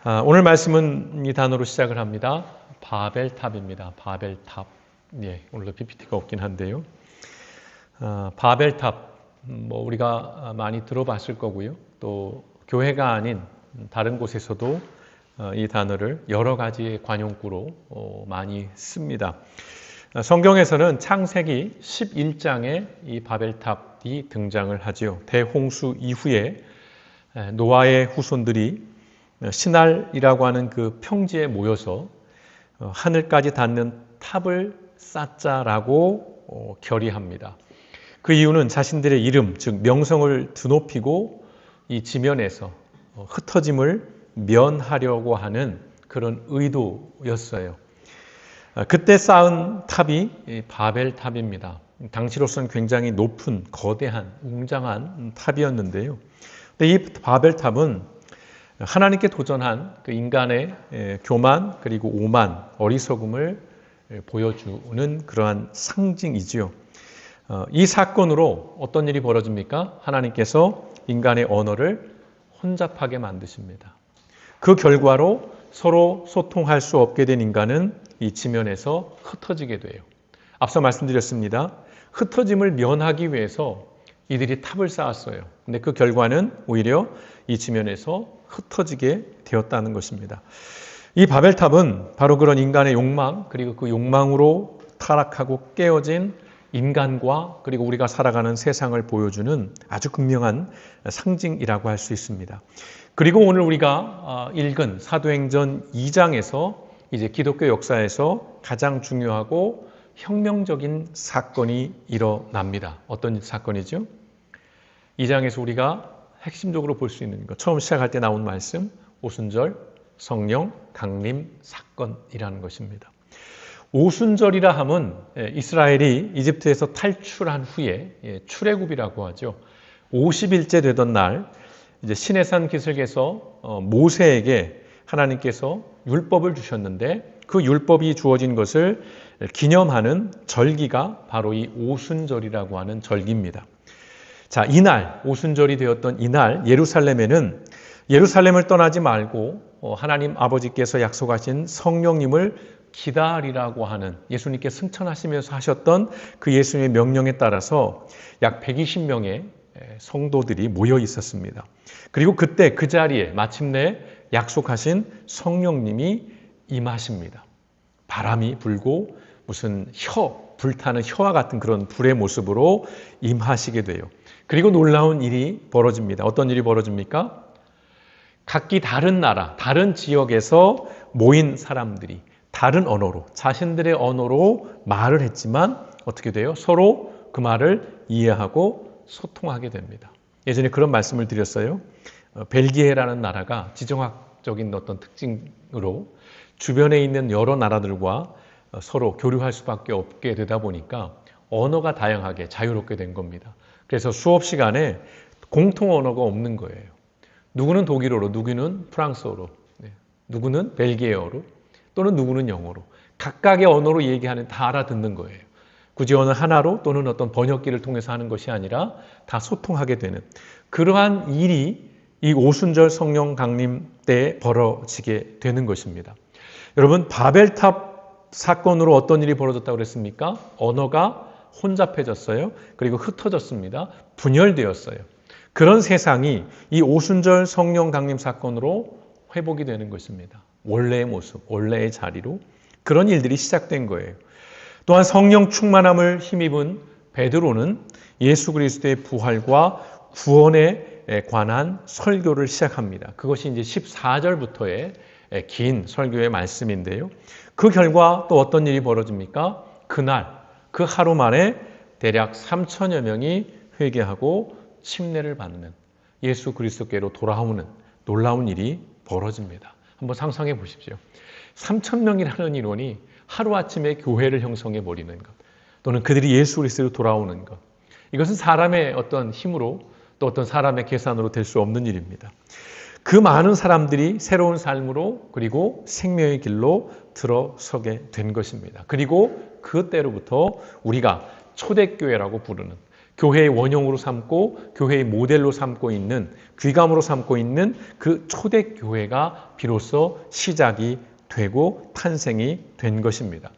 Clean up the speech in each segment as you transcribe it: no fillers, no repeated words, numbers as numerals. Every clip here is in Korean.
오늘 말씀은 이 단어로 시작을 합니다. 바벨탑입니다. 바벨탑. 예, 오늘도 PPT가 없긴 한데요. 바벨탑, 우리가 많이 들어봤을 거고요. 또 교회가 아닌 다른 곳에서도 이 단어를 여러 가지의 관용구로 많이 씁니다. 성경에서는 창세기 11장에 이 바벨탑이 등장을 하지요. 대홍수 이후에 노아의 후손들이 신할이라고 하는 그 평지에 모여서 하늘까지 닿는 탑을 쌓자라고 결의합니다. 그 이유는 자신들의 이름, 즉 명성을 드높이고 이 지면에서 흩어짐을 면하려고 하는 그런 의도였어요. 그때 쌓은 탑이 바벨탑입니다. 당시로서는 굉장히 높은 거대한 웅장한 탑이었는데요. 근데 이 바벨탑은 하나님께 도전한 그 인간의 교만 그리고 오만, 어리석음을 보여주는 그러한 상징이지요. 이 사건으로 어떤 일이 벌어집니까? 하나님께서 인간의 언어를 혼잡하게 만드십니다. 그 결과로 서로 소통할 수 없게 된 인간은 이 지면에서 흩어지게 돼요. 앞서 말씀드렸습니다. 흩어짐을 면하기 위해서 이들이 탑을 쌓았어요. 근데 그 결과는 오히려 이 지면에서 흩어지게 되었다는 것입니다. 이 바벨탑은 바로 그런 인간의 욕망, 그리고 그 욕망으로 타락하고 깨어진 인간과 그리고 우리가 살아가는 세상을 보여주는 아주 극명한 상징이라고 할 수 있습니다. 그리고 오늘 우리가 읽은 사도행전 2장에서 이제 기독교 역사에서 가장 중요하고 혁명적인 사건이 일어납니다. 어떤 사건이죠? 2장에서 우리가 핵심적으로 볼 수 있는 것, 처음 시작할 때 나온 말씀, 오순절 성령 강림 사건이라는 것입니다. 오순절이라 함은 이스라엘이 이집트에서 탈출한 후에 출애굽이라고 하죠. 50일째 되던 날 이제 시내산 기슭에서 모세에게 하나님께서 율법을 주셨는데 그 율법이 주어진 것을 기념하는 절기가 바로 이 오순절이라고 하는 절기입니다. 자, 이날 오순절이 되었던 이날 예루살렘을 떠나지 말고 하나님 아버지께서 약속하신 성령님을 기다리라고 하는 예수님께 승천하시면서 하셨던 그 예수님의 명령에 따라서 약 120명의 성도들이 모여 있었습니다. 그리고 그때 그 자리에 마침내 약속하신 성령님이 임하십니다. 바람이 불고 무슨 불타는 혀와 같은 그런 불의 모습으로 임하시게 돼요. 그리고 놀라운 일이 벌어집니다. 어떤 일이 벌어집니까? 각기 다른 나라, 다른 지역에서 모인 사람들이 다른 언어로, 자신들의 언어로 말을 했지만 어떻게 돼요? 서로 그 말을 이해하고 소통하게 됩니다. 예전에 그런 말씀을 드렸어요. 벨기에라는 나라가 지정학적인 어떤 특징으로 주변에 있는 여러 나라들과 서로 교류할 수밖에 없게 되다 보니까 언어가 다양하게 자유롭게 된 겁니다. 그래서 수업 시간에 공통 언어가 없는 거예요. 누구는 독일어로, 누구는 프랑스어로, 누구는 벨기에어로, 또는 누구는 영어로. 각각의 언어로 얘기하는 다 알아듣는 거예요. 굳이 어느 하나로 또는 어떤 번역기를 통해서 하는 것이 아니라 다 소통하게 되는 그러한 일이 이 오순절 성령 강림 때 벌어지게 되는 것입니다. 여러분, 바벨탑 사건으로 어떤 일이 벌어졌다고 그랬습니까? 언어가 혼잡해졌어요. 그리고 흩어졌습니다. 분열되었어요. 그런 세상이 이 오순절 성령 강림 사건으로 회복이 되는 것입니다. 원래의 모습, 원래의 자리로 그런 일들이 시작된 거예요. 또한 성령 충만함을 힘입은 베드로는 예수 그리스도의 부활과 구원에 관한 설교를 시작합니다. 그것이 이제 14절부터의 긴 설교의 말씀인데요. 그 결과 또 어떤 일이 벌어집니까? 그날 그 하루 만에 대략 3천여 명이 회개하고 침례를 받는 예수 그리스도께로 돌아오는 놀라운 일이 벌어집니다. 한번 상상해 보십시오. 3천 명이라는 인원이 하루아침에 교회를 형성해 버리는 것, 또는 그들이 예수 그리스도로 돌아오는 것, 이것은 사람의 어떤 힘으로 또 어떤 사람의 계산으로 될 수 없는 일입니다. 그 많은 사람들이 새로운 삶으로 그리고 생명의 길로 들어서게 된 것입니다. 그리고 그때로부터 우리가 초대교회라고 부르는 교회의 원형으로 삼고 교회의 모델로 삼고 있는, 귀감으로 삼고 있는 그 초대교회가 비로소 시작이 되고 탄생이 된 것입니다.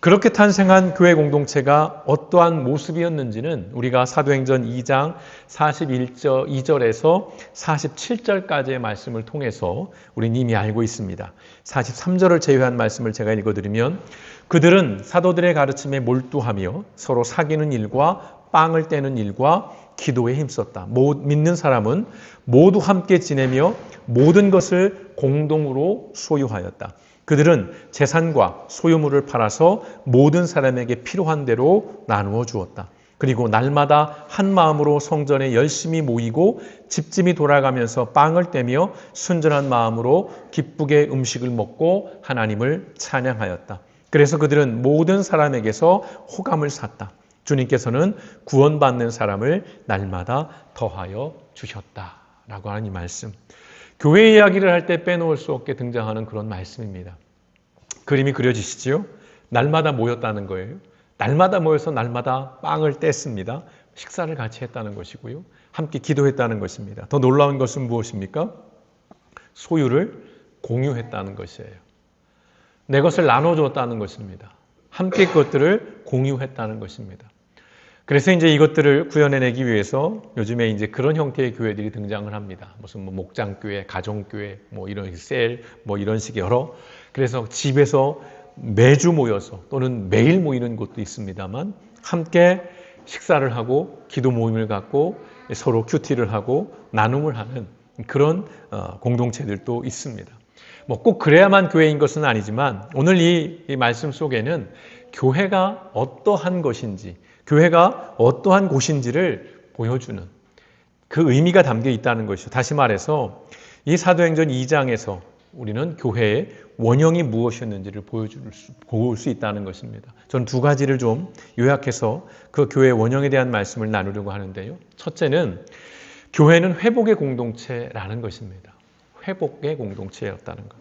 그렇게 탄생한 교회 공동체가 어떠한 모습이었는지는 우리가 사도행전 2장 41절에서 47절까지의 말씀을 통해서 우리는 이미 알고 있습니다. 43절을 제외한 말씀을 제가 읽어드리면, 그들은 사도들의 가르침에 몰두하며 서로 사귀는 일과 빵을 떼는 일과 기도에 힘썼다. 믿는 사람은 모두 함께 지내며 모든 것을 공동으로 소유하였다. 그들은 재산과 소유물을 팔아서 모든 사람에게 필요한 대로 나누어 주었다. 그리고 날마다 한 마음으로 성전에 열심히 모이고 집집이 돌아가면서 빵을 떼며 순전한 마음으로 기쁘게 음식을 먹고 하나님을 찬양하였다. 그래서 그들은 모든 사람에게서 호감을 샀다. 주님께서는 구원받는 사람을 날마다 더하여 주셨다라고 하는 이 말씀. 교회 이야기를 할 때 빼놓을 수 없게 등장하는 그런 말씀입니다. 그림이 그려지시지요? 날마다 모였다는 거예요. 날마다 모여서 날마다 빵을 뗐습니다. 식사를 같이 했다는 것이고요. 함께 기도했다는 것입니다. 더 놀라운 것은 무엇입니까? 소유를 공유했다는 것이에요. 내 것을 나눠줬다는 것입니다. 함께 그것들을 공유했다는 것입니다. 그래서 이제 이것들을 구현해내기 위해서 요즘에 이제 그런 형태의 교회들이 등장을 합니다. 무슨 목장교회, 가정교회, 이런 셀, 이런 식의 여러. 그래서 집에서 매주 모여서 또는 매일 모이는 곳도 있습니다만 함께 식사를 하고 기도 모임을 갖고 서로 큐티를 하고 나눔을 하는 그런 공동체들도 있습니다. 꼭 그래야만 교회인 것은 아니지만 오늘 이 말씀 속에는 교회가 어떠한 것인지, 교회가 어떠한 곳인지를 보여주는 그 의미가 담겨 있다는 것이죠. 다시 말해서 이 사도행전 2장에서 우리는 교회의 원형이 무엇이었는지를 볼 수 있다는 것입니다. 저는 두 가지를 좀 요약해서 그 교회의 원형에 대한 말씀을 나누려고 하는데요. 첫째는 교회는 회복의 공동체라는 것입니다. 회복의 공동체였다는 것.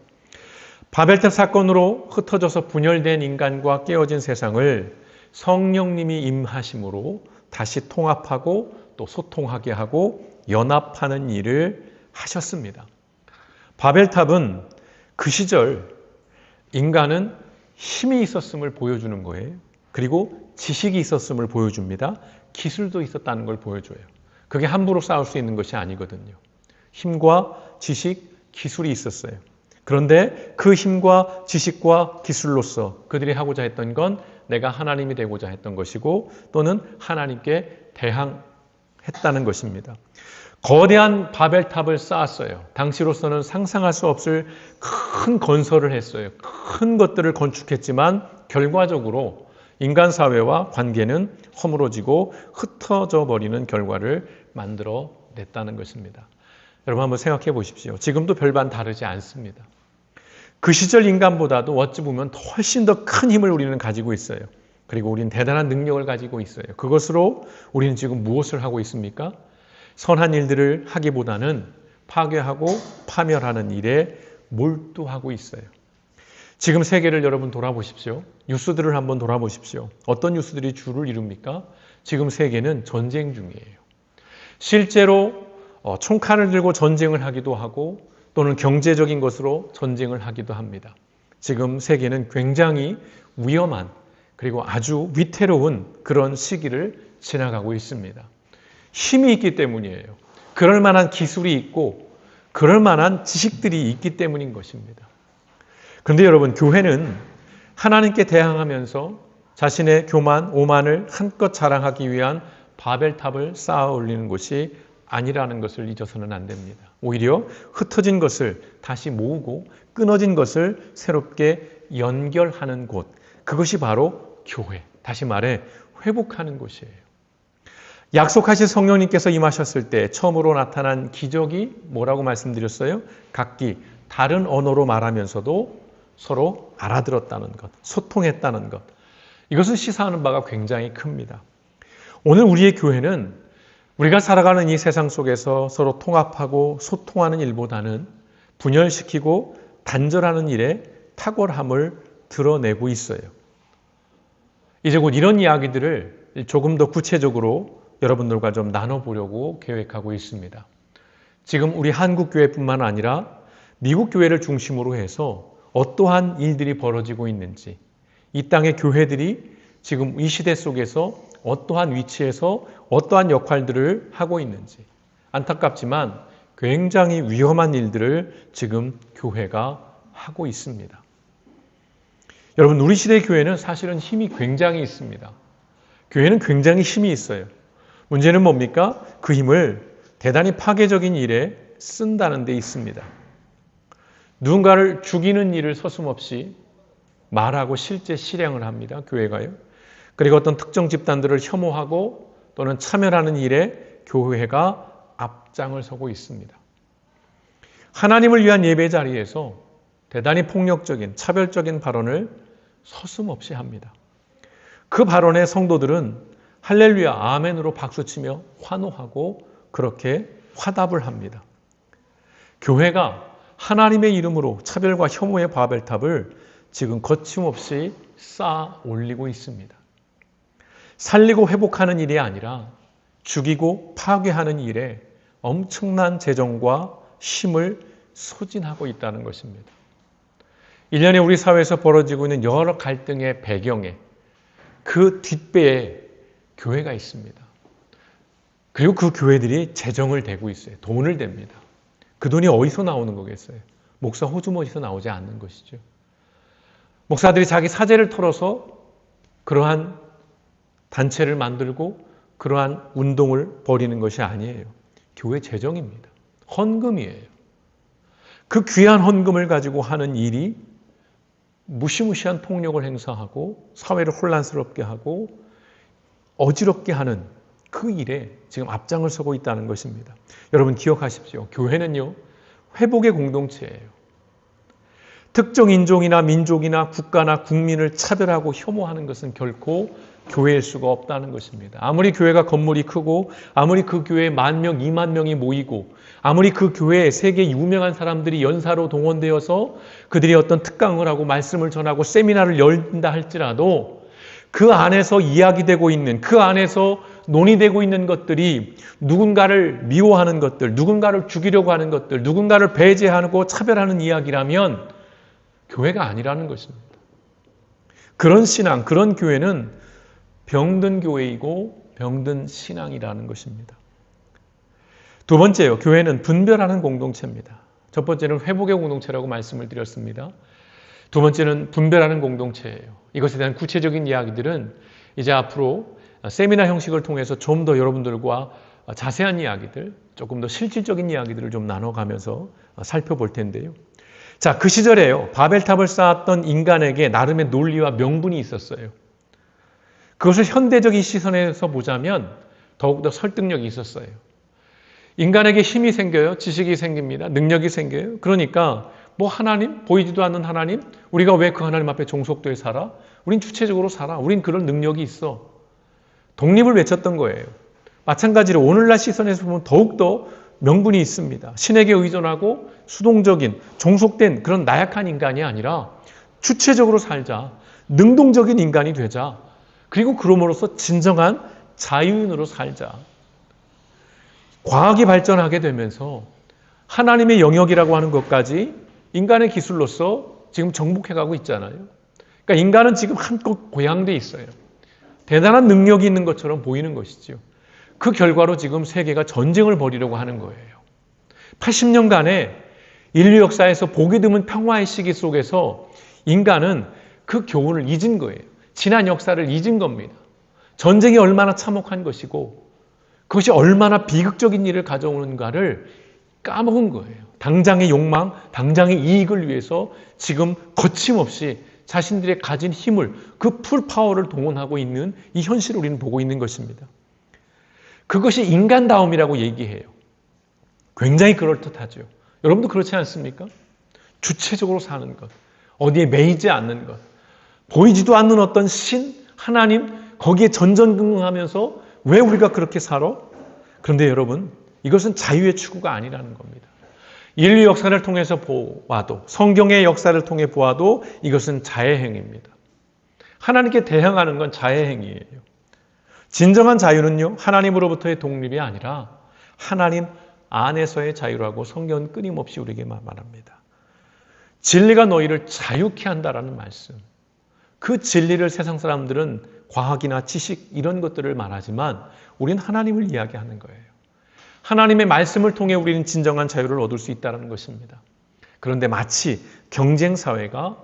바벨탑 사건으로 흩어져서 분열된 인간과 깨어진 세상을 성령님이 임하심으로 다시 통합하고 또 소통하게 하고 연합하는 일을 하셨습니다. 바벨탑은 그 시절 인간은 힘이 있었음을 보여주는 거예요. 그리고 지식이 있었음을 보여줍니다. 기술도 있었다는 걸 보여줘요. 그게 함부로 싸울 수 있는 것이 아니거든요. 힘과 지식, 기술이 있었어요. 그런데 그 힘과 지식과 기술로서 그들이 하고자 했던 건 내가 하나님이 되고자 했던 것이고 또는 하나님께 대항했다는 것입니다. 거대한 바벨탑을 쌓았어요. 당시로서는 상상할 수 없을 큰 건설을 했어요. 큰 것들을 건축했지만 결과적으로 인간 사회와 관계는 허물어지고 흩어져 버리는 결과를 만들어냈다는 것입니다. 여러분 한번 생각해 보십시오. 지금도 별반 다르지 않습니다. 그 시절 인간보다도 어찌 보면 훨씬 더 큰 힘을 우리는 가지고 있어요. 그리고 우리는 대단한 능력을 가지고 있어요. 그것으로 우리는 지금 무엇을 하고 있습니까? 선한 일들을 하기보다는 파괴하고 파멸하는 일에 몰두하고 있어요. 지금 세계를 여러분 돌아보십시오. 뉴스들을 한번 돌아보십시오. 어떤 뉴스들이 주를 이룹니까? 지금 세계는 전쟁 중이에요. 실제로 총칼을 들고 전쟁을 하기도 하고 또는 경제적인 것으로 전쟁을 하기도 합니다. 지금 세계는 굉장히 위험한 그리고 아주 위태로운 그런 시기를 지나가고 있습니다. 힘이 있기 때문이에요. 그럴 만한 기술이 있고 그럴 만한 지식들이 있기 때문인 것입니다. 그런데 여러분, 교회는 하나님께 대항하면서 자신의 교만, 오만을 한껏 자랑하기 위한 바벨탑을 쌓아 올리는 것이 아니라는 것을 잊어서는 안 됩니다. 오히려 흩어진 것을 다시 모으고 끊어진 것을 새롭게 연결하는 곳, 그것이 바로 교회, 다시 말해 회복하는 곳이에요. 약속하신 성령님께서 임하셨을 때 처음으로 나타난 기적이 뭐라고 말씀드렸어요? 각기 다른 언어로 말하면서도 서로 알아들었다는 것, 소통했다는 것. 이것을 시사하는 바가 굉장히 큽니다. 오늘 우리의 교회는 우리가 살아가는 이 세상 속에서 서로 통합하고 소통하는 일보다는 분열시키고 단절하는 일에 탁월함을 드러내고 있어요. 이제 곧 이런 이야기들을 조금 더 구체적으로 여러분들과 좀 나눠보려고 계획하고 있습니다. 지금 우리 한국 교회뿐만 아니라 미국 교회를 중심으로 해서 어떠한 일들이 벌어지고 있는지, 이 땅의 교회들이 지금 이 시대 속에서 어떠한 위치에서 어떠한 역할들을 하고 있는지, 안타깝지만 굉장히 위험한 일들을 지금 교회가 하고 있습니다. 여러분, 우리 시대의 교회는 사실은 힘이 굉장히 있습니다. 교회는 굉장히 힘이 있어요. 문제는 뭡니까? 그 힘을 대단히 파괴적인 일에 쓴다는 데 있습니다. 누군가를 죽이는 일을 서슴없이 말하고 실제 실행을 합니다. 교회가요. 그리고 어떤 특정 집단들을 혐오하고 또는 차별하는 일에 교회가 앞장을 서고 있습니다. 하나님을 위한 예배 자리에서 대단히 폭력적인 차별적인 발언을 서슴없이 합니다. 그 발언에 성도들은 할렐루야 아멘으로 박수치며 환호하고 그렇게 화답을 합니다. 교회가 하나님의 이름으로 차별과 혐오의 바벨탑을 지금 거침없이 쌓아 올리고 있습니다. 살리고 회복하는 일이 아니라 죽이고 파괴하는 일에 엄청난 재정과 힘을 소진하고 있다는 것입니다. 일련의 우리 사회에서 벌어지고 있는 여러 갈등의 배경에 그 뒷배에 교회가 있습니다. 그리고 그 교회들이 재정을 대고 있어요. 돈을 댑니다. 그 돈이 어디서 나오는 거겠어요? 목사 호주머니에서 나오지 않는 것이죠. 목사들이 자기 사재를 털어서 그러한 단체를 만들고 그러한 운동을 벌이는 것이 아니에요. 교회 재정입니다. 헌금이에요. 그 귀한 헌금을 가지고 하는 일이 무시무시한 폭력을 행사하고 사회를 혼란스럽게 하고 어지럽게 하는 그 일에 지금 앞장을 서고 있다는 것입니다. 여러분 기억하십시오. 교회는요, 회복의 공동체예요. 특정 인종이나 민족이나 국가나 국민을 차별하고 혐오하는 것은 결코 교회일 수가 없다는 것입니다. 아무리 교회가 건물이 크고 아무리 그 교회에 10,000명, 20,000명이 모이고 아무리 그 교회에 세계 유명한 사람들이 연사로 동원되어서 그들이 어떤 특강을 하고 말씀을 전하고 세미나를 열린다 할지라도 그 안에서 이야기되고 있는, 그 안에서 논의되고 있는 것들이 누군가를 미워하는 것들, 누군가를 죽이려고 하는 것들, 누군가를 배제하고 차별하는 이야기라면 교회가 아니라는 것입니다. 그런 신앙, 그런 교회는 병든 교회이고 병든 신앙이라는 것입니다. 두 번째요, 교회는 분별하는 공동체입니다. 첫 번째는 회복의 공동체라고 말씀을 드렸습니다. 두 번째는 분별하는 공동체예요. 이것에 대한 구체적인 이야기들은 이제 앞으로 세미나 형식을 통해서 좀 더 여러분들과 자세한 이야기들, 조금 더 실질적인 이야기들을 좀 나눠가면서 살펴볼 텐데요. 자, 그 시절에요, 바벨탑을 쌓았던 인간에게 나름의 논리와 명분이 있었어요. 그것을 현대적인 시선에서 보자면 더욱더 설득력이 있었어요. 인간에게 힘이 생겨요. 지식이 생깁니다. 능력이 생겨요. 그러니까 뭐 하나님, 보이지도 않는 하나님, 우리가 왜 그 하나님 앞에 종속되어 살아? 우린 주체적으로 살아. 우린 그런 능력이 있어. 독립을 외쳤던 거예요. 마찬가지로 오늘날 시선에서 보면 더욱더 명분이 있습니다. 신에게 의존하고 수동적인, 종속된 그런 나약한 인간이 아니라 주체적으로 살자. 능동적인 인간이 되자. 그리고 그럼으로써 진정한 자유인으로 살자. 과학이 발전하게 되면서 하나님의 영역이라고 하는 것까지 인간의 기술로서 지금 정복해가고 있잖아요. 그러니까 인간은 지금 한껏 고양돼 있어요. 대단한 능력이 있는 것처럼 보이는 것이죠. 그 결과로 지금 세계가 전쟁을 벌이려고 하는 거예요. 80년간의 인류 역사에서 보기 드문 평화의 시기 속에서 인간은 그 교훈을 잊은 거예요. 지난 역사를 잊은 겁니다. 전쟁이 얼마나 참혹한 것이고 그것이 얼마나 비극적인 일을 가져오는가를 까먹은 거예요. 당장의 욕망, 당장의 이익을 위해서 지금 거침없이 자신들의 가진 힘을, 그 풀파워를 동원하고 있는 이 현실을 우리는 보고 있는 것입니다. 그것이 인간다움이라고 얘기해요. 굉장히 그럴듯하죠. 여러분도 그렇지 않습니까? 주체적으로 사는 것, 어디에 매이지 않는 것, 보이지도 않는 어떤 신, 하나님, 거기에 전전긍긍하면서 왜 우리가 그렇게 살아? 그런데 여러분, 이것은 자유의 추구가 아니라는 겁니다. 인류 역사를 통해서 보아도, 성경의 역사를 통해 보아도 이것은 자해행위입니다. 하나님께 대항하는 건 자해행위예요. 진정한 자유는요, 하나님으로부터의 독립이 아니라 하나님 안에서의 자유라고 성경은 끊임없이 우리에게 말합니다. 진리가 너희를 자유케 한다라는 말씀. 그 진리를 세상 사람들은 과학이나 지식 이런 것들을 말하지만 우리는 하나님을 이야기하는 거예요. 하나님의 말씀을 통해 우리는 진정한 자유를 얻을 수 있다는 것입니다. 그런데 마치 경쟁 사회가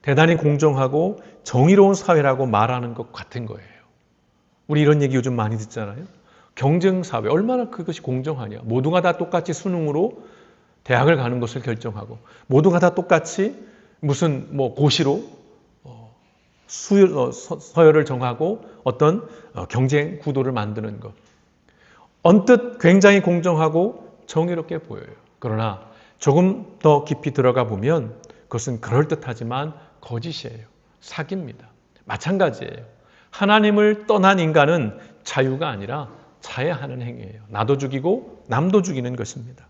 대단히 공정하고 정의로운 사회라고 말하는 것 같은 거예요. 우리 이런 얘기 요즘 많이 듣잖아요. 경쟁 사회 얼마나 그것이 공정하냐. 모두가 다 똑같이 수능으로 대학을 가는 것을 결정하고 모두가 다 똑같이 무슨 고시로 서열을 정하고 어떤 경쟁 구도를 만드는 것. 언뜻 굉장히 공정하고 정의롭게 보여요. 그러나 조금 더 깊이 들어가 보면 그것은 그럴듯하지만 거짓이에요. 사기입니다. 마찬가지예요. 하나님을 떠난 인간은 자유가 아니라 자해하는 행위예요. 나도 죽이고 남도 죽이는 것입니다.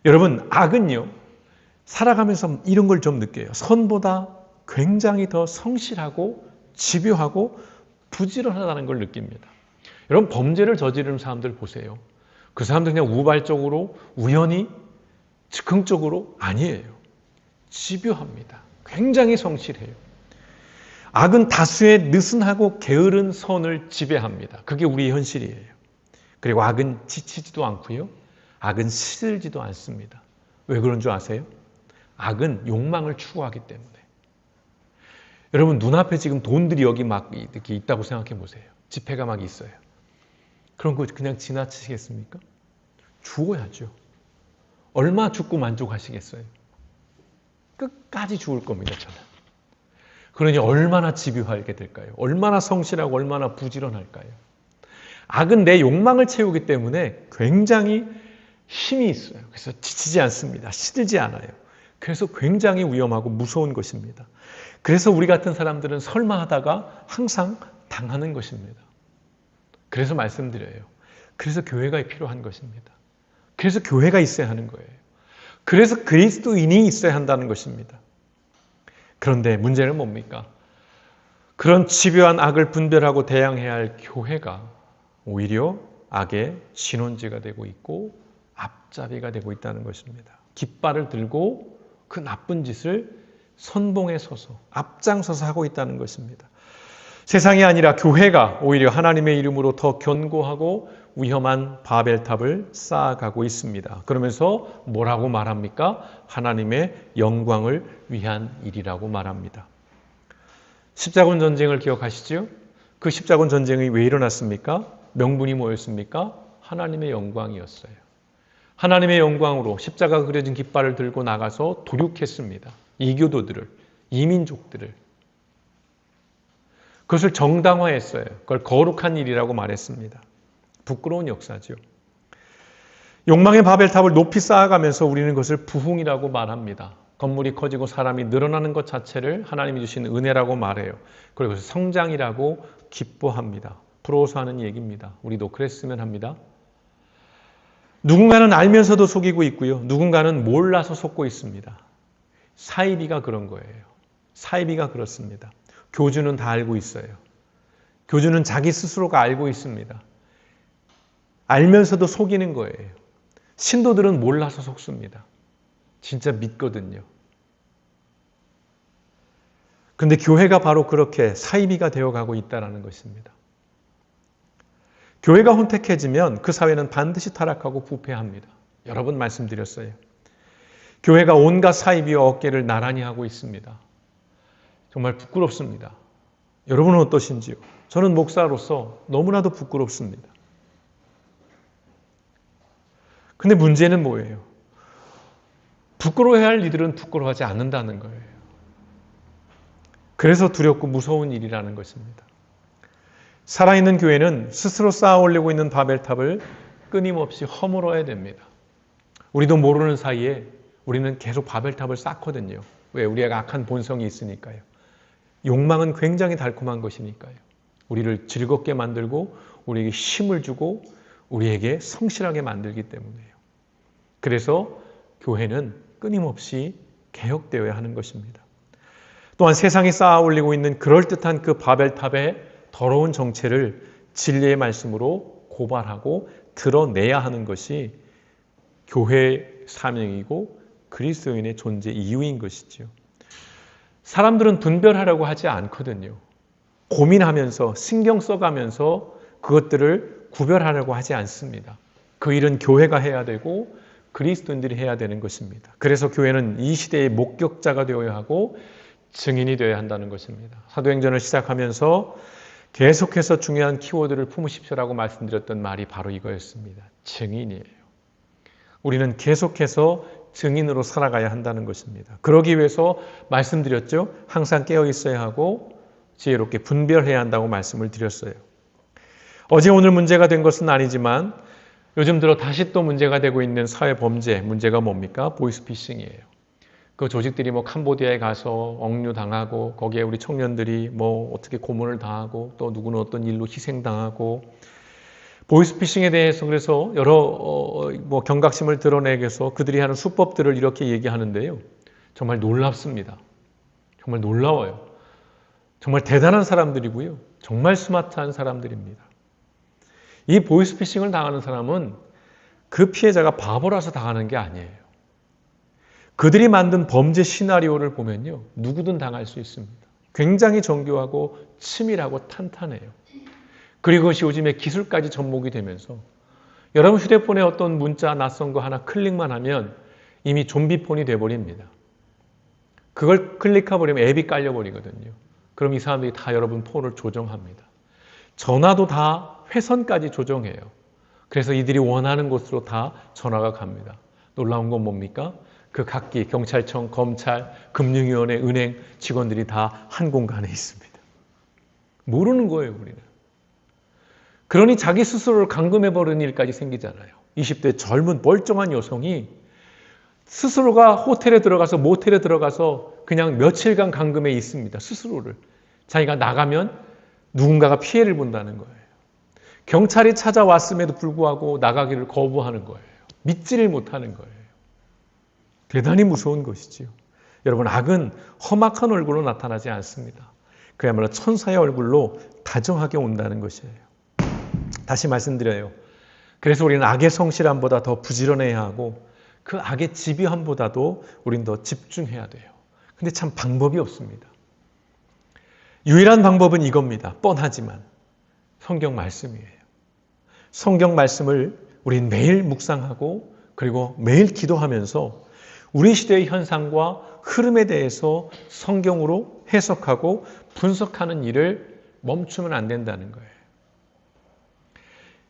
여러분, 악은요, 살아가면서 이런 걸 좀 느껴요. 선보다 굉장히 더 성실하고 집요하고 부지런하다는 걸 느낍니다. 여러분, 범죄를 저지르는 사람들 보세요. 그 사람들 그냥 우발적으로, 우연히, 즉흥적으로 아니에요. 집요합니다. 굉장히 성실해요. 악은 다수의 느슨하고 게으른 선을 지배합니다. 그게 우리의 현실이에요. 그리고 악은 지치지도 않고요. 악은 시들지도 않습니다. 왜 그런 줄 아세요? 악은 욕망을 추구하기 때문에. 여러분, 눈앞에 지금 돈들이 여기 막 이렇게 있다고 생각해 보세요. 지폐가 막 있어요. 그런 거 그냥 지나치시겠습니까? 죽어야죠. 얼마 죽고 만족하시겠어요? 끝까지 죽을 겁니다, 저는. 그러니 얼마나 집요하게 될까요? 얼마나 성실하고 얼마나 부지런할까요? 악은 내 욕망을 채우기 때문에 굉장히 힘이 있어요. 그래서 지치지 않습니다. 시들지 않아요. 그래서 굉장히 위험하고 무서운 것입니다. 그래서 우리 같은 사람들은 설마 하다가 항상 당하는 것입니다. 그래서 말씀드려요. 그래서 교회가 필요한 것입니다. 그래서 교회가 있어야 하는 거예요. 그래서 그리스도인이 있어야 한다는 것입니다. 그런데 문제는 뭡니까? 그런 집요한 악을 분별하고 대항해야 할 교회가 오히려 악의 신혼지가 되고 있고 앞잡이가 되고 있다는 것입니다. 깃발을 들고 그 나쁜 짓을 선봉에 서서 앞장서서 하고 있다는 것입니다. 세상이 아니라 교회가 오히려 하나님의 이름으로 더 견고하고 위험한 바벨탑을 쌓아가고 있습니다. 그러면서 뭐라고 말합니까? 하나님의 영광을 위한 일이라고 말합니다. 십자군 전쟁을 기억하시죠? 그 십자군 전쟁이 왜 일어났습니까? 명분이 뭐였습니까? 하나님의 영광이었어요. 하나님의 영광으로 십자가가 그려진 깃발을 들고 나가서 도륙했습니다. 이교도들을, 이민족들을. 그것을 정당화했어요. 그걸 거룩한 일이라고 말했습니다. 부끄러운 역사죠. 욕망의 바벨탑을 높이 쌓아가면서 우리는 그것을 부흥이라고 말합니다. 건물이 커지고 사람이 늘어나는 것 자체를 하나님이 주신 은혜라고 말해요. 그리고 그것을 성장이라고 기뻐합니다. 부러워서 하는 얘기입니다. 우리도 그랬으면 합니다. 누군가는 알면서도 속이고 있고요. 누군가는 몰라서 속고 있습니다. 사이비가 그런 거예요. 사이비가 그렇습니다. 교주는 다 알고 있어요. 교주는 자기 스스로가 알고 있습니다. 알면서도 속이는 거예요. 신도들은 몰라서 속습니다. 진짜 믿거든요. 그런데 교회가 바로 그렇게 사이비가 되어가고 있다는 것입니다. 교회가 혼택해지면 그 사회는 반드시 타락하고 부패합니다. 여러 번 말씀드렸어요. 교회가 온갖 사이비와 어깨를 나란히 하고 있습니다. 정말 부끄럽습니다. 여러분은 어떠신지요? 저는 목사로서 너무나도 부끄럽습니다. 근데 문제는 뭐예요? 부끄러워해야 할 이들은 부끄러워하지 않는다는 거예요. 그래서 두렵고 무서운 일이라는 것입니다. 살아있는 교회는 스스로 쌓아 올리고 있는 바벨탑을 끊임없이 허물어야 됩니다. 우리도 모르는 사이에 우리는 계속 바벨탑을 쌓거든요. 왜? 우리가 악한 본성이 있으니까요. 욕망은 굉장히 달콤한 것이니까요. 우리를 즐겁게 만들고 우리에게 힘을 주고 우리에게 성실하게 만들기 때문에요. 그래서 교회는 끊임없이 개혁되어야 하는 것입니다. 또한 세상이 쌓아 올리고 있는 그럴듯한 그 바벨탑의 더러운 정체를 진리의 말씀으로 고발하고 드러내야 하는 것이 교회의 사명이고 그리스도인의 존재 이유인 것이지요. 사람들은 분별하려고 하지 않거든요. 고민하면서 신경 써가면서 그것들을 구별하려고 하지 않습니다. 그 일은 교회가 해야 되고 그리스도인들이 해야 되는 것입니다. 그래서 교회는 이 시대의 목격자가 되어야 하고 증인이 되어야 한다는 것입니다. 사도행전을 시작하면서 계속해서 중요한 키워드를 품으십시오라고 말씀드렸던 말이 바로 이거였습니다. 증인이에요. 우리는 계속해서 증인으로 살아가야 한다는 것입니다. 그러기 위해서 말씀드렸죠. 항상 깨어 있어야 하고 지혜롭게 분별해야 한다고 말씀을 드렸어요. 어제 오늘 문제가 된 것은 아니지만 요즘 들어 다시 또 문제가 되고 있는 사회 범죄 문제가 뭡니까? 보이스피싱이에요. 그 조직들이 캄보디아에 가서 억류당하고 거기에 우리 청년들이 어떻게 고문을 당하고 또 누구는 어떤 일로 희생당하고 보이스피싱에 대해서 그래서 여러 경각심을 드러내기 위해서 그들이 하는 수법들을 이렇게 얘기하는데요. 정말 놀랍습니다. 정말 놀라워요. 정말 대단한 사람들이고요. 정말 스마트한 사람들입니다. 이 보이스피싱을 당하는 사람은 그 피해자가 바보라서 당하는 게 아니에요. 그들이 만든 범죄 시나리오를 보면요. 누구든 당할 수 있습니다. 굉장히 정교하고 치밀하고 탄탄해요. 그리고 그것이 요즘에 기술까지 접목이 되면서 여러분 휴대폰에 어떤 문자 낯선 거 하나 클릭만 하면 이미 좀비폰이 돼버립니다. 그걸 클릭해버리면 앱이 깔려버리거든요. 그럼 이 사람들이 다 여러분 폰을 조정합니다. 전화도 다 회선까지 조정해요. 그래서 이들이 원하는 곳으로 다 전화가 갑니다. 놀라운 건 뭡니까? 그 각기 경찰청, 검찰, 금융위원회, 은행 직원들이 다 한 공간에 있습니다. 모르는 거예요, 우리는. 그러니 자기 스스로를 감금해버리는 일까지 생기잖아요. 20대 젊은 멀쩡한 여성이 스스로가 호텔에 들어가서 모텔에 들어가서 그냥 며칠간 감금해 있습니다. 스스로를. 자기가 나가면 누군가가 피해를 본다는 거예요. 경찰이 찾아왔음에도 불구하고 나가기를 거부하는 거예요. 믿지를 못하는 거예요. 대단히 무서운 것이지요. 여러분, 악은 험악한 얼굴로 나타나지 않습니다. 그야말로 천사의 얼굴로 다정하게 온다는 것이에요. 다시 말씀드려요. 그래서 우리는 악의 성실함보다 더 부지런해야 하고 그 악의 집요함보다도 우리는 더 집중해야 돼요. 근데 참 방법이 없습니다. 유일한 방법은 이겁니다. 뻔하지만 성경 말씀이에요. 성경 말씀을 우리는 매일 묵상하고 그리고 매일 기도하면서 우리 시대의 현상과 흐름에 대해서 성경으로 해석하고 분석하는 일을 멈추면 안 된다는 거예요.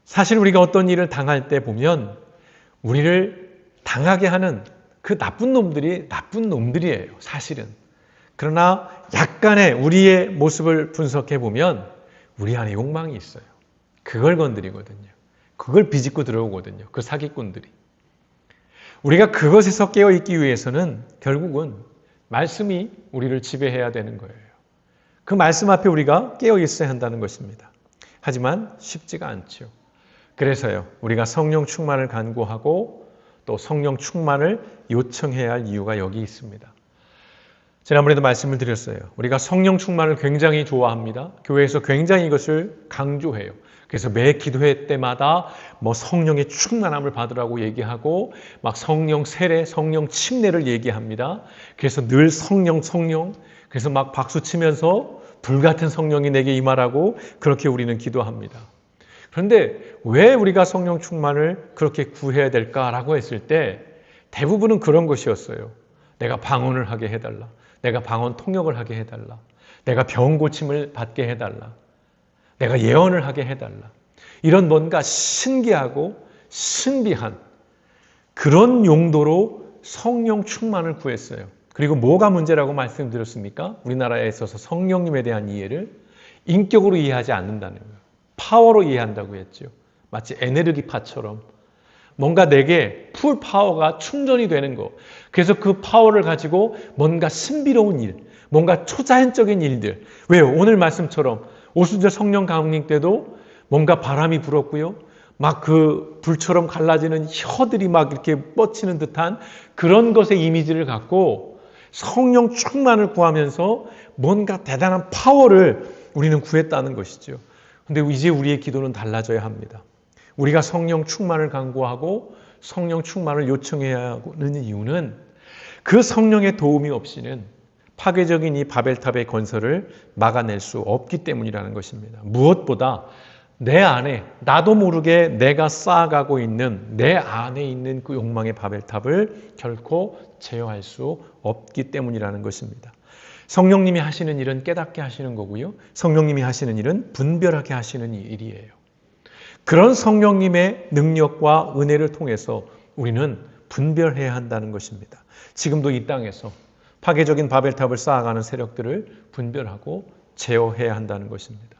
사실 우리가 어떤 일을 당할 때 보면 우리를 당하게 하는 그 나쁜 놈들이 나쁜 놈들이에요. 사실은. 그러나 약간의 우리의 모습을 분석해 보면 우리 안에 욕망이 있어요. 그걸 건드리거든요. 그걸 비집고 들어오거든요. 그 사기꾼들이. 우리가 그것에서 깨어있기 위해서는 결국은 말씀이 우리를 지배해야 되는 거예요. 그 말씀 앞에 우리가 깨어있어야 한다는 것입니다. 하지만 쉽지가 않죠. 그래서요, 우리가 성령 충만을 간구하고 또 성령 충만을 요청해야 할 이유가 여기 있습니다. 지난번에도 말씀을 드렸어요. 우리가 성령 충만을 굉장히 좋아합니다. 교회에서 굉장히 이것을 강조해요. 그래서 매 기도회 때마다 성령의 충만함을 받으라고 얘기하고 막 성령 세례, 성령 침례를 얘기합니다. 그래서 늘 성령. 그래서 막 박수 치면서 불같은 성령이 내게 임하라고 그렇게 우리는 기도합니다. 그런데 왜 우리가 성령 충만을 그렇게 구해야 될까라고 했을 때 대부분은 그런 것이었어요. 내가 방언을 하게 해달라. 내가 방언 통역을 하게 해달라. 내가 병 고침을 받게 해달라. 내가 예언을 하게 해달라. 이런 뭔가 신기하고 신비한 그런 용도로 성령 충만을 구했어요. 그리고 뭐가 문제라고 말씀드렸습니까? 우리나라에 있어서 성령님에 대한 이해를 인격으로 이해하지 않는다는 거예요. 파워로 이해한다고 했죠. 마치 에네르기파처럼 뭔가 내게 풀 파워가 충전이 되는 거. 그래서 그 파워를 가지고 뭔가 신비로운 일, 뭔가 초자연적인 일들. 왜요? 오늘 말씀처럼 오순절 성령 강림 때도 뭔가 바람이 불었고요. 막 그 불처럼 갈라지는 혀들이 막 이렇게 뻗치는 듯한 그런 것의 이미지를 갖고 성령 충만을 구하면서 뭔가 대단한 파워를 우리는 구했다는 것이죠. 근데 이제 우리의 기도는 달라져야 합니다. 우리가 성령 충만을 간구하고 성령 충만을 요청해야 하는 이유는 그 성령의 도움이 없이는 파괴적인 이 바벨탑의 건설을 막아낼 수 없기 때문이라는 것입니다. 무엇보다 내 안에 나도 모르게 내가 쌓아가고 있는 내 안에 있는 그 욕망의 바벨탑을 결코 제어할 수 없기 때문이라는 것입니다. 성령님이 하시는 일은 깨닫게 하시는 거고요. 성령님이 하시는 일은 분별하게 하시는 일이에요. 그런 성령님의 능력과 은혜를 통해서 우리는 분별해야 한다는 것입니다. 지금도 이 땅에서 파괴적인 바벨탑을 쌓아가는 세력들을 분별하고 제어해야 한다는 것입니다.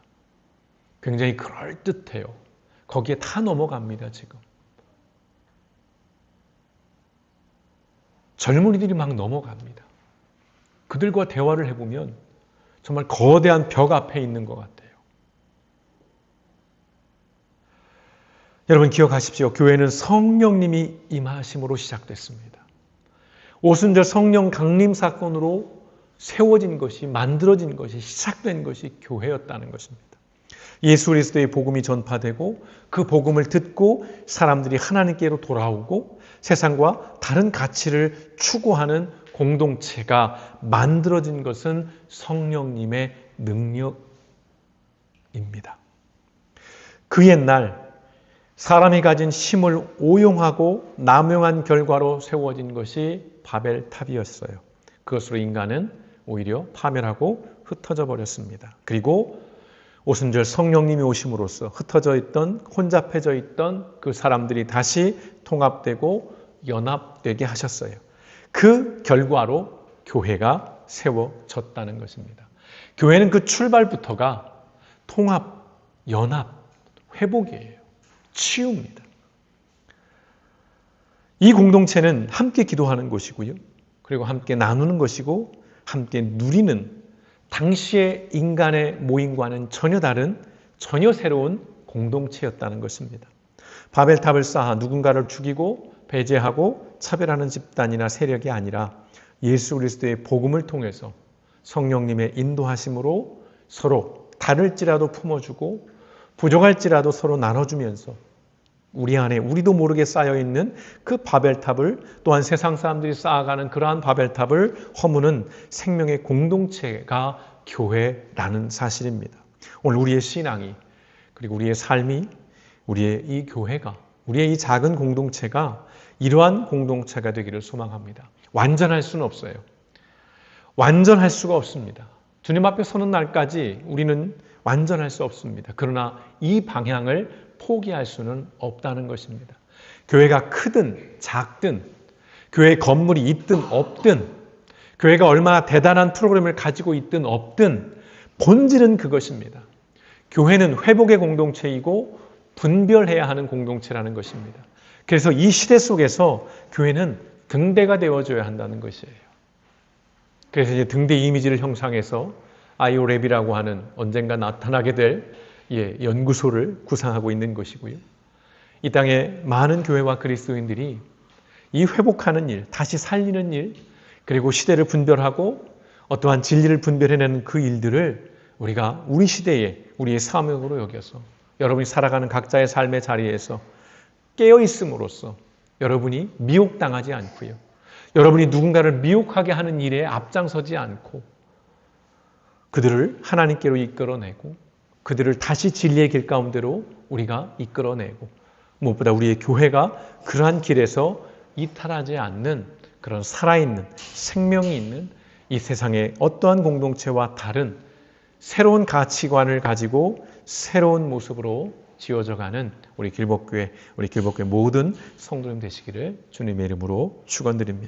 굉장히 그럴듯해요. 거기에 다 넘어갑니다, 지금. 젊은이들이 막 넘어갑니다. 그들과 대화를 해보면 정말 거대한 벽 앞에 있는 것 같아요. 여러분 기억하십시오. 교회는 성령님이 임하심으로 시작됐습니다. 오순절 성령 강림 사건으로 세워진 것이, 만들어진 것이, 시작된 것이 교회였다는 것입니다. 예수 그리스도의 복음이 전파되고 그 복음을 듣고 사람들이 하나님께로 돌아오고 세상과 다른 가치를 추구하는 공동체가 만들어진 것은 성령님의 능력입니다. 그 옛날 사람이 가진 힘을 오용하고 남용한 결과로 세워진 것이 바벨탑이었어요. 그것으로 인간은 오히려 파멸하고 흩어져 버렸습니다. 그리고 오순절 성령님이 오심으로써 흩어져 있던, 혼잡해져 있던 그 사람들이 다시 통합되고 연합되게 하셨어요. 그 결과로 교회가 세워졌다는 것입니다. 교회는 그 출발부터가 통합, 연합, 회복이에요. 치유입니다. 이 공동체는 함께 기도하는 곳이고요. 그리고 함께 나누는 것이고 함께 누리는 당시의 인간의 모임과는 전혀 다른, 전혀 새로운 공동체였다는 것입니다. 바벨탑을 쌓아 누군가를 죽이고 배제하고 차별하는 집단이나 세력이 아니라 예수 그리스도의 복음을 통해서 성령님의 인도하심으로 서로 다를지라도 품어주고 부족할지라도 서로 나눠주면서 우리 안에 우리도 모르게 쌓여있는 그 바벨탑을 또한 세상 사람들이 쌓아가는 그러한 바벨탑을 허무는 생명의 공동체가 교회라는 사실입니다. 오늘 우리의 신앙이 그리고 우리의 삶이 우리의 이 교회가 우리의 이 작은 공동체가 이러한 공동체가 되기를 소망합니다. 완전할 수는 없어요. 완전할 수가 없습니다. 주님 앞에 서는 날까지 우리는 완전할 수 없습니다. 그러나 이 방향을 포기할 수는 없다는 것입니다. 교회가 크든 작든 교회 건물이 있든 없든 교회가 얼마나 대단한 프로그램을 가지고 있든 없든 본질은 그것입니다. 교회는 회복의 공동체이고 분별해야 하는 공동체라는 것입니다. 그래서 이 시대 속에서 교회는 등대가 되어줘야 한다는 것이에요. 그래서 이제 등대 이미지를 형상해서 아이오랩이라고 하는 언젠가 나타나게 될 연구소를 구상하고 있는 것이고요. 이 땅에 많은 교회와 그리스도인들이 이 회복하는 일, 다시 살리는 일, 그리고 시대를 분별하고 어떠한 진리를 분별해내는 그 일들을 우리가 우리 시대에 우리의 사명으로 여겨서 여러분이 살아가는 각자의 삶의 자리에서 깨어있음으로써 여러분이 미혹당하지 않고요. 여러분이 누군가를 미혹하게 하는 일에 앞장서지 않고 그들을 하나님께로 이끌어내고 그들을 다시 진리의 길 가운데로 우리가 이끌어내고 무엇보다 우리의 교회가 그러한 길에서 이탈하지 않는 그런 살아있는 생명이 있는 이 세상의 어떠한 공동체와 다른 새로운 가치관을 가지고 새로운 모습으로 지어져가는 우리 길복교회 모든 성도님 되시기를 주님의 이름으로 축원드립니다.